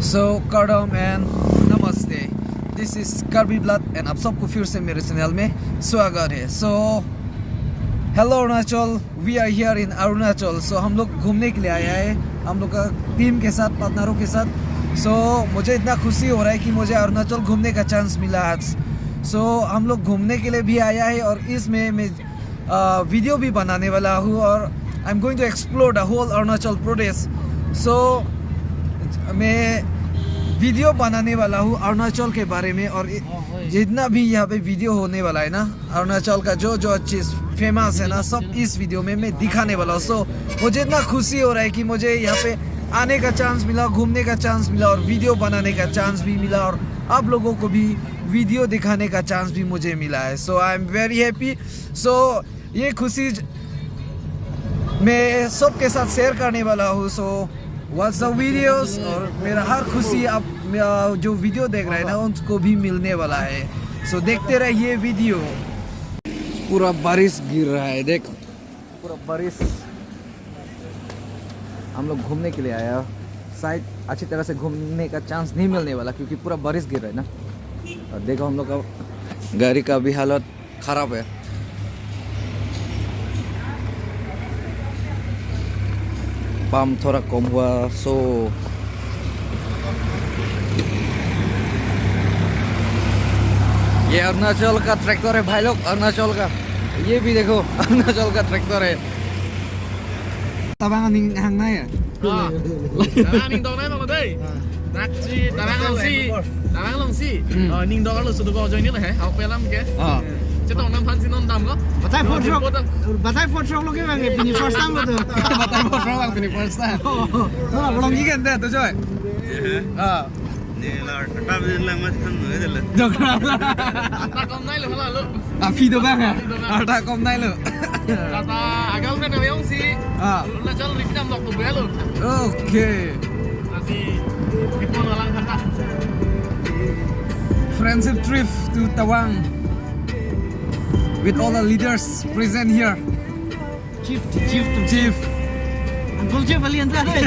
सो करडम एंड नमस्ते, this is कर्बी ब्लड एंड आप सबको फिर से मेरे चैनल में स्वागत है। So hello Arunachal, we are here in Arunachal. So हम लोग घूमने के लिए आया है, हम लोग का टीम के साथ, पार्टनरों के साथ। सो मुझे इतना खुशी हो रहा है कि मुझे अरुणाचल घूमने का चांस मिला आज। सो हम लोग घूमने के लिए भी आया है और इसमें मैं वीडियो भी बनाने वाला हूँ और I am going to explore the whole Arunachal Pradesh. So मैं वीडियो बनाने वाला हूँ अरुणाचल के बारे में और जितना भी यहाँ पे वीडियो होने वाला है ना, अरुणाचल का जो जो चीज़ फेमस है ना, सब इस वीडियो में मैं दिखाने वाला हूँ। सो मुझे इतना खुशी हो रहा है कि मुझे यहाँ पे आने का चांस मिला, घूमने का चांस मिला और वीडियो बनाने का चांस भी मिला और आप लोगों को भी वीडियो दिखाने का चांस भी मुझे मिला है। सो आई एम वेरी हैप्पी। सो ये खुशी मैं सबके साथ शेयर करने वाला हूँ। सो वॉच द वीडियोस और मेरा हर खुशी आप जो वीडियो देख रहे हैं ना उनको भी मिलने वाला है। सो देखते रहिए वीडियो। पूरा बारिश गिर रहा है, देख पूरा बारिश। हम लोग घूमने के लिए आया, शायद अच्छी तरह से घूमने का चांस नहीं मिलने वाला क्योंकि पूरा बारिश गिर रहा है ना। और देखो हम लोग का गाड़ी का भी हालत खराब है। पंप थोड़ा कम हुआ। सो ये अरुणाचल का ट्रैक्टर है भाई लोग, अरुणाचल का। ये भी देखो अरुणाचल का ट्रैक्टर है। तबांग निंग हंग नहीं है। तबांग निंग दो नहीं मांगो दे। नाची तबांग लंग सी निंग दो का लुसु दुको जोइन नहीं है। आप पहला मुझे चेतों नाम फांसी नॉन दाम को बताए फोटो लोगे मांगे पिनी फर्स्ट टाइम को तो बताए फोटो मांग पिनी फर्स्ट टाइम ना बड़ों की कहते हैं तो जो है Nila, tapi dia mati kan itu lah. Kata kom nai lo hela lo. Api tu bang ya. Ada kom nai lo. Kata agak kan yang si. Lo jalan di jam waktu belu. Okay. Nasi kita ngalang kata. Friendship trip to Tawang with all the leaders present here. Chief. Uncle Chief ali anda hai.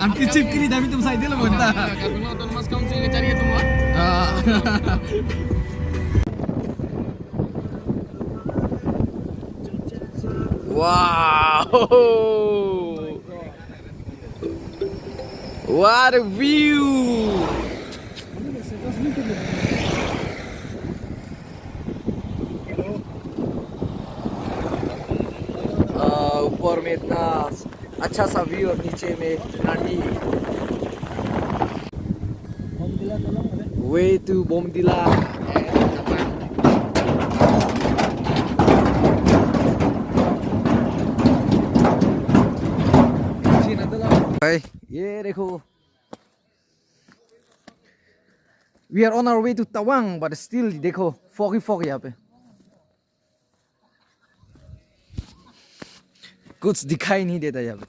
Uncle Chief kini dami tum side lo bonta. Kalau tuan mas council ke cari tu mah. Wow! What a view! ऊपर में इतना अच्छा सा view और नीचे में नदी। Way to Bomdila. भाई ये देखो, we are on our way to Tawang, but still देखो foggy यहाँ पे कुछ दिखाई नहीं देता यहाँ पे।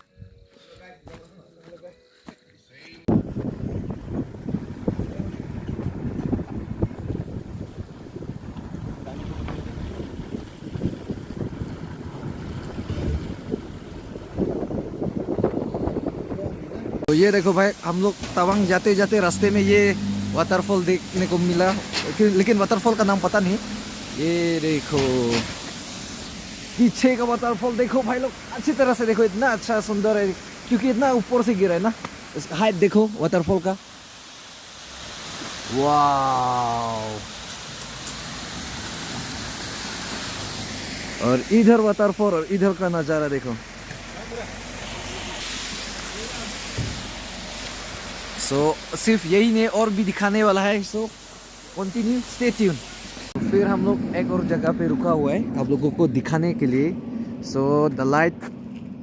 तो ये देखो भाई, हम लोग तवांग जाते जाते रास्ते में ये वाटरफॉल देखने को मिला, लेकिन वाटरफॉल का नाम पता नहीं। ये देखो पीछे का वाटरफॉल देखो भाई लोग, अच्छी तरह से देखो, इतना अच्छा सुंदर है क्योंकि इतना ऊपर से गिरा है ना। हाइट देखो वाटरफॉल का, वाव। और इधर वाटरफॉल और इधर का नजारा देखो। सो सिर्फ यही नहीं और भी दिखाने वाला है। So continue, stay tune. फिर हम लोग एक और जगह पे रुका हुआ है आप लोगों को दिखाने के लिए। So the light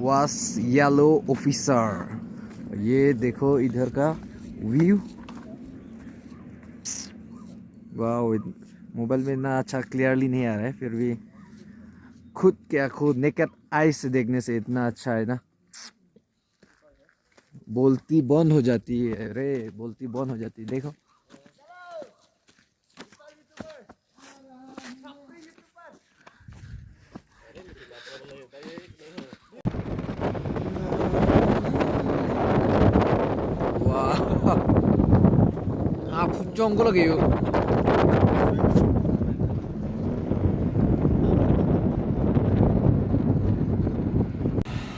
was yellow officer. ये देखो इधर का व्यू, वाह। मोबाइल में इतना अच्छा क्लियरली नहीं आ रहा है, फिर भी खुद नेकेड आई से देखने से इतना अच्छा है ना। बोलती बंद हो जाती है रे, बोलती बंद हो जाती है। देखो 쫑고 लगे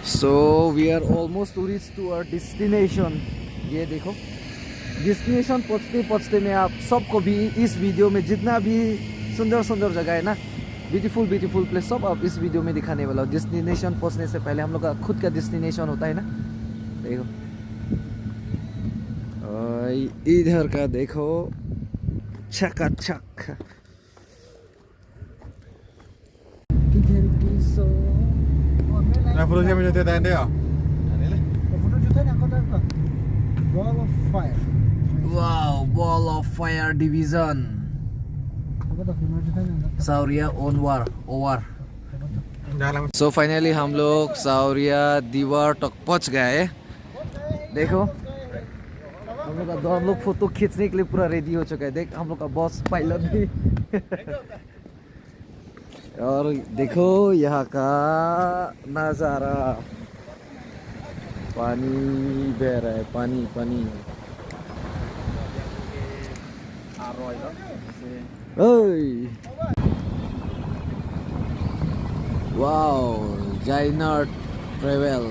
So we are almost to reach to our destination. ये देखो डेस्टिनेशन पहुंचते पहुंचते में आप सबको भी इस वीडियो में जितना भी सुंदर सुंदर जगह है ना, ब्यूटीफुल ब्यूटीफुल प्लेस, सब आप इस वीडियो में दिखाने वाला हूँ। डेस्टिनेशन पहुंचने से पहले हम लोग का खुद का डेस्टिनेशन होता है ना। देखो इधर का देखो चकाचक। Nah, fotonya menjadi tenda ya? Wall of Fire. Wow, Wall of Fire Division. सावरिया ओनवार ओवर। Dalam So finally हम लोग सावरिया दीवार तक पहुंच गए। देखो हम लोग फोटो खींचने के लिए पूरा रेडी हो चुका है। देख हम लोग का बॉस पायलट भी और देखो यहाँ का नज़ारा, पानी बह रहा है, पानी पानी। ओए वाओ, जाइनर ट्रेवल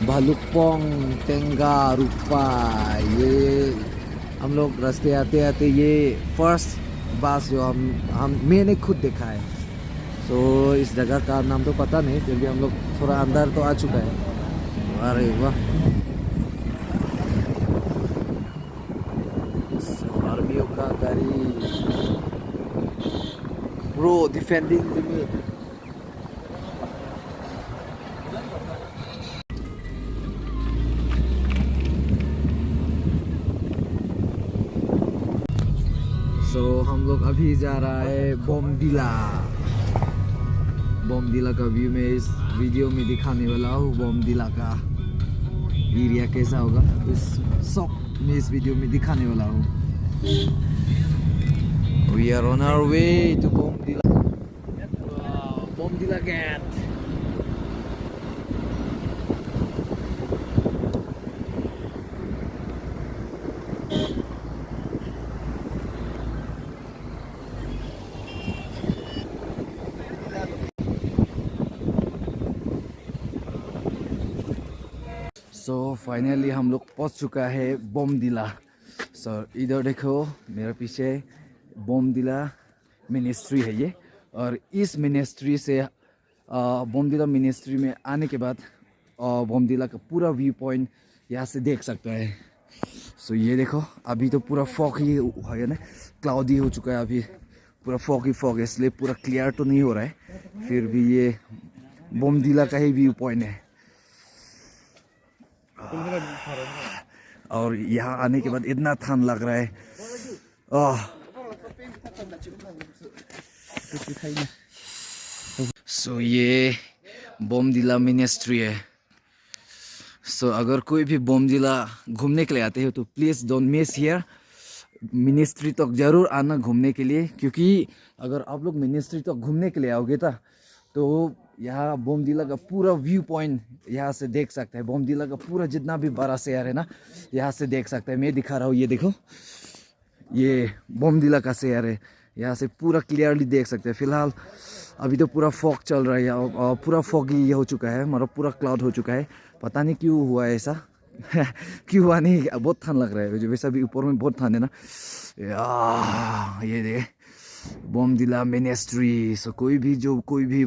भालुकपोंग टेंगा रूपा। ये हम लोग रास्ते आते आते ये फर्स्ट बस जो मैंने खुद देखा है। सो इस जगह का नाम तो पता नहीं, फिर भी हम लोग थोड़ा अंदर तो आ चुका है। अरे वाह, आर्मियों का गाड़ी ब्रो डिफेंडिंग लिमिट। So, हम लोग अभी जा रहा है बोमडिला। बोमडिला का व्यू में इस वीडियो में दिखाने वाला हूँ। बोमडिला का एरिया कैसा होगा इस सब में इस वीडियो में दिखाने वाला हूँ। We are on our way to Bomdila. Bomdila gate. So finally हम लोग पहुंच चुका है बोमडिला। सो इधर देखो मेरे पीछे बोमडिला मिनिस्ट्री है ये, और इस मिनिस्ट्री से बोमडिला मिनिस्ट्री में आने के बाद बोमडिला का पूरा व्यू पॉइंट यहाँ से देख सकता है। सो ये देखो अभी तो पूरा फॉग ही है ना, क्लाउडी हो चुका है, अभी पूरा फॉग ही फॉग है, इसलिए पूरा क्लियर तो नहीं हो रहा है, फिर भी ये बोमडिला का ही व्यू पॉइंट है। और यहाँ आने के बाद इतना ठंड लग रहा है। सो ये बोमडिला मिनिस्ट्री है। सो अगर कोई भी बोमडिला घूमने के लिए आते हो तो please don't miss here. Ministry तक जरूर आना घूमने के लिए, क्योंकि अगर आप लोग मिनिस्ट्री तक घूमने के लिए आओगे तो यहाँ बोमडिला का पूरा व्यू पॉइंट यहाँ से देख सकते हैं। बोमडिला का पूरा जितना भी बड़ा शहर है ना, यहाँ से देख सकते हैं। मैं दिखा रहा हूँ, ये देखो ये बोमडिला का शहर है, यहाँ से पूरा क्लियरली देख सकते हैं। फिलहाल अभी तो पूरा फॉग चल रहा है और पूरा फॉगी हो चुका है, मतलब पूरा क्लाउड हो चुका है। पता नहीं क्यों हुआ है ऐसा क्यों हुआ नहीं, बहुत ठंड लग रहा है, वैसा भी ऊपर में बहुत ठंड है ना। ये देख बोमडिला मिनिस्ट्री। सो कोई भी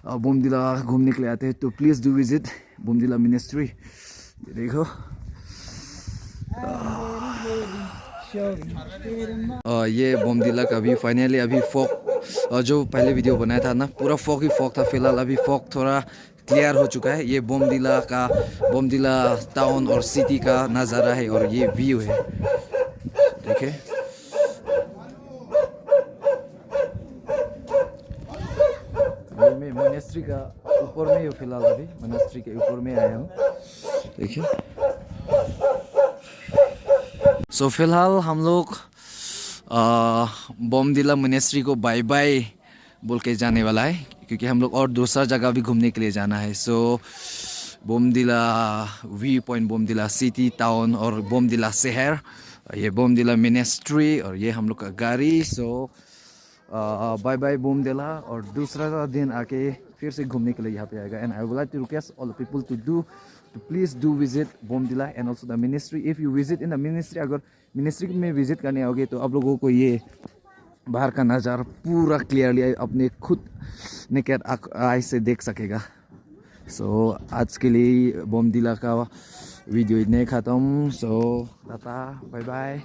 बोमडिला घूमने के लिए आते हैं तो please do visit Bomdila ministry. ये देखो ये बोमडिला का भी फाइनली अभी फॉग, जो पहले वीडियो बनाया था ना पूरा फॉग ही फॉग था, फिलहाल अभी फॉग थोड़ा क्लियर हो चुका है। ये बोमडिला टाउन और सिटी का नज़ारा है और ये व्यू है, देखिए। मैं मिनिस्ट्री का ऊपर में हूँ फिलहाल, अभी मिनिस्ट्री के ऊपर में आया हूँ, देखिए। सो फिलहाल हम लोग बोमडिला मिनिस्ट्री को बाय बाय बोल के जाने वाला है, क्योंकि हम लोग और दूसरा जगह भी घूमने के लिए जाना है। सो बोमदिला व्यू पॉइंट, बोमदिला सिटी टाउन और बोमदिला शहर, ये बोमदिला मिनिस्ट्री और ये हम लोग का गाड़ी। सो बाय बाय बोमदिला, और दूसरा दिन आके फिर से घूमने के लिए यहाँ पे आएगा। And I would like to request all people to please do visit Bomdila and also the ministry. If you visit in the ministry, अगर मिनिस्ट्री में विजिट करने आओगे तो आप लोगों को ये बाहर का नज़ारा पूरा क्लियरली अपने खुद नेकेड आई से देख सकेगा। सो आज के लिए बोमदिला का वीडियो इतने ख़त्म। सो टाटा बाय बाय।